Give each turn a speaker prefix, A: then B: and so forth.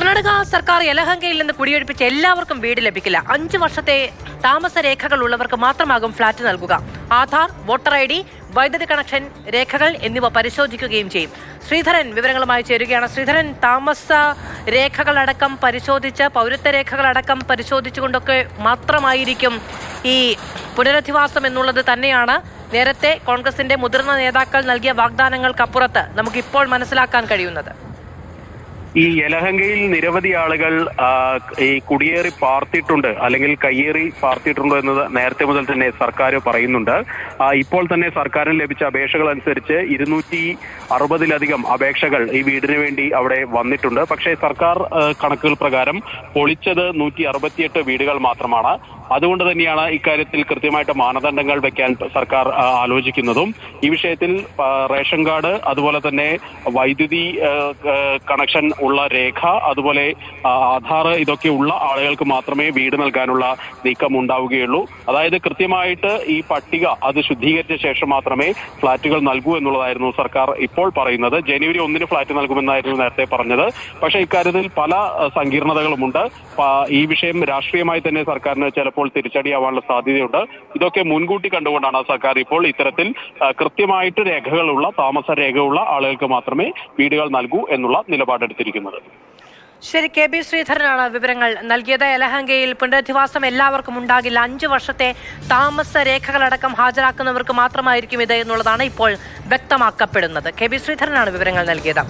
A: കർണാടക സർക്കാർ യലഹങ്കയിൽ നിന്ന് കുടിയൊഴിപ്പിച്ച എല്ലാവർക്കും വീട് ലഭിക്കില്ല. 5 വർഷത്തെ താമസ രേഖകൾ ഉള്ളവർക്ക് മാത്രമാകും ഫ്ളാറ്റ് നൽകുക. ആധാർ, വോട്ടർ ID, വൈദ്യുതി കണക്ഷൻ രേഖകൾ എന്നിവ പരിശോധിക്കുകയും ചെയ്യും. ശ്രീധരൻ വിവരങ്ങളുമായി ചേരുകയാണ്. ശ്രീധരൻ, താമസ രേഖകളടക്കം പരിശോധിച്ച് പൗരത്വ രേഖകളടക്കം പരിശോധിച്ചുകൊണ്ടൊക്കെ മാത്രമായിരിക്കും ഈ പുനരധിവാസം എന്നുള്ളത് തന്നെയാണ് നേരത്തെ കോൺഗ്രസിന്റെ മുതിർന്ന നേതാക്കൾ നൽകിയ വാഗ്ദാനങ്ങൾക്കപ്പുറത്ത് നമുക്കിപ്പോൾ മനസ്സിലാക്കാൻ കഴിയുന്നത്.
B: ഈ യലഹങ്കയിൽ നിരവധി ആളുകൾ ഈ കുടിയേറി പാർത്തിയിട്ടുണ്ട്, അല്ലെങ്കിൽ കയ്യേറി പാർത്തിയിട്ടുണ്ടോ എന്നത് നേരത്തെ മുതൽ തന്നെ സർക്കാർ പറയുന്നുണ്ട്. ഇപ്പോൾ തന്നെ സർക്കാരിന് ലഭിച്ച അപേക്ഷകൾ അനുസരിച്ച് 260-ലധികം അപേക്ഷകൾ ഈ വീടിന് വേണ്ടി അവിടെ വന്നിട്ടുണ്ട്. പക്ഷേ സർക്കാർ കണക്കുകൾ പ്രകാരം പൊളിച്ചത് 168 വീടുകൾ മാത്രമാണ്. അതുകൊണ്ട് തന്നെയാണ് ഇക്കാര്യത്തിൽ കൃത്യമായിട്ട് മാനദണ്ഡങ്ങൾ വെക്കാൻ സർക്കാർ ആലോചിക്കുന്നതും. ഈ വിഷയത്തിൽ റേഷൻ കാർഡ്, അതുപോലെ തന്നെ വൈദ്യുതി കണക്ഷൻ ഉള്ള രേഖ, അതുപോലെ ആധാർ, ഇതൊക്കെ ഉള്ള ആളുകൾക്ക് മാത്രമേ വീട് നൽകാനുള്ള നീക്കം ഉണ്ടാവുകയുള്ളൂ. അതായത് കൃത്യമായിട്ട് ഈ പട്ടിക അത് ശുദ്ധീകരിച്ച ശേഷം മാത്രമേ ഫ്ളാറ്റുകൾ നൽകൂ എന്നുള്ളതായിരുന്നു സർക്കാർ ഇപ്പോൾ പറയുന്നത്. ജനുവരി 1-ന് ഫ്ളാറ്റ് നൽകുമെന്നായിരുന്നു നേരത്തെ പറഞ്ഞത്. പക്ഷേ ഇക്കാര്യത്തിൽ പല സങ്കീർണതകളുമുണ്ട്. ഈ വിഷയം രാഷ്ട്രീയമായി തന്നെ സർക്കാരിന് ചിലപ്പോൾ തിരിച്ചടിയാവാനുള്ള സാധ്യതയുണ്ട്. ഇതൊക്കെ മുൻകൂട്ടി കണ്ടുകൊണ്ടാണ് സർക്കാർ ഇപ്പോൾ ഇത്തരത്തിൽ കൃത്യമായിട്ട് രേഖകളുള്ള, താമസ രേഖയുള്ള ആളുകൾക്ക് മാത്രമേ വീടുകൾ നൽകൂ എന്നുള്ള നിലപാടെടുത്തിരിക്കുന്നത്.
A: ശരി, KB ശ്രീധരനാണ് വിവരങ്ങൾ നൽകിയത്. യലഹങ്കയിൽ പുനരധിവാസം എല്ലാവർക്കും ഉണ്ടാകില്ല. 5 വർഷത്തെ താമസ രേഖകളടക്കം ഹാജരാക്കുന്നവർക്ക് മാത്രമായിരിക്കും ഇത് എന്നുള്ളതാണ് ഇപ്പോൾ വ്യക്തമാക്കപ്പെടുന്നത്. KB ശ്രീധരനാണ് വിവരങ്ങൾ നൽകിയത്.